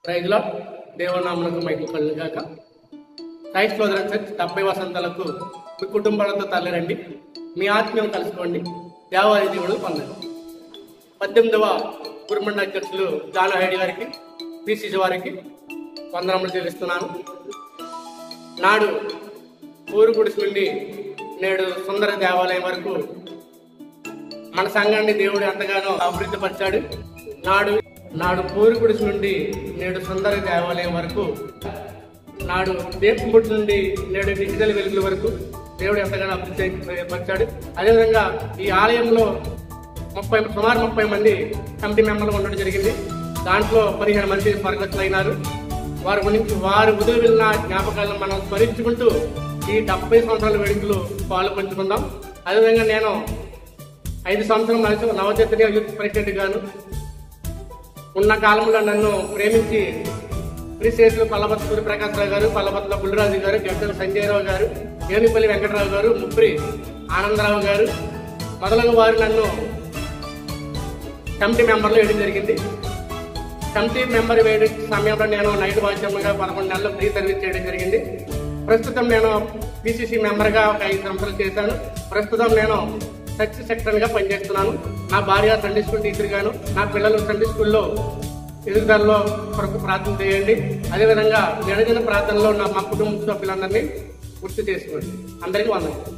ప్రైజ్లో దేవనామలకు మైకు కళ్ళు కాక క్రైస్ట్ లోదరన్ చర్చ్ 70 వసంతాలకు మీ కుటుంబాలతో తరలిరండి. మీ ఆత్మీయం కలుసుకోండి. దేవాది దేవుడు పొందండి. 18వ గురుమండ అధ్యక్షులు జాన్ హైడి గారికి, పిసిసి వారికి వందనములు చెల్లిస్తున్నాను. నాడు ఊరు గుడిసి నుండి నేడు సుందర దేవాలయం వరకు మన సంఘాన్ని దేవుడు ఎంతగానో అభివృద్ధి పరిచాడు. నాడు పూరి గుడిసి నుండి నేడు సుందర దేవాలయం వరకు, నాడు దీపంబుట్టు నుండి నేడు డిజిటల్ వెలుగుల వరకు దేవుడు ఎంతగానో అభివృద్ధి పరిచాడు. అదేవిధంగా ఈ ఆలయంలో సుమారు 30 మంది కమిటీ మెంబర్లు ఉండడం జరిగింది. దాంట్లో 15 మంది స్వర్గస్థులైనారు. వారి గురించి వారు వదిలి వెళ్ళిన జ్ఞాపకాలను మనం స్మరించుకుంటూ ఈ 70 సంవత్సరాల వేడుకలు పాలు పంచుకుందాం. అదేవిధంగా నేను 5 సంవత్సరాలు నవచైతన్య యూత్ ప్రెసిడెంట్ గాను ఉన్న కాలంలో నన్ను ప్రేమించి ప్రిసేట్లు పల్లబత్త సూర్యప్రకాశరావు గారు, పల్లబత్త బుల్లిరాజు గారు, గడ్డల సంజయరావు గారు, ఏనుపల్లి వెంకటరావు గారు, ముప్రి ఆనందరావు గారు మొదలగు వారు నన్ను కమిటీ మెంబర్లో వేయడం జరిగింది. కమిటీ మెంబర్ వేయడం సమయంలో నేను నైట్ వాచ్యమ్గా 11 నెలలు ఫ్రీ సర్వీస్ చేయడం జరిగింది. ప్రస్తుతం నేను పిసిసి మెంబర్గా ఒక 5 సంవత్సరాలు చేశాను. ప్రస్తుతం నేను చర్చ్ సెక్రటరీగా పనిచేస్తున్నాను. నా భార్య సండే స్కూల్ టీచర్ గాను, నా పిల్లలు సండే స్కూల్లో ఎదుగుదలలో కొరకు ప్రార్థన చేయండి. అదేవిధంగా నిరజన ప్రార్థనలో మా కుటుంబ సభ్యులందరినీ గుర్తు చేసుకోండి. అందరికీ వందనాలు.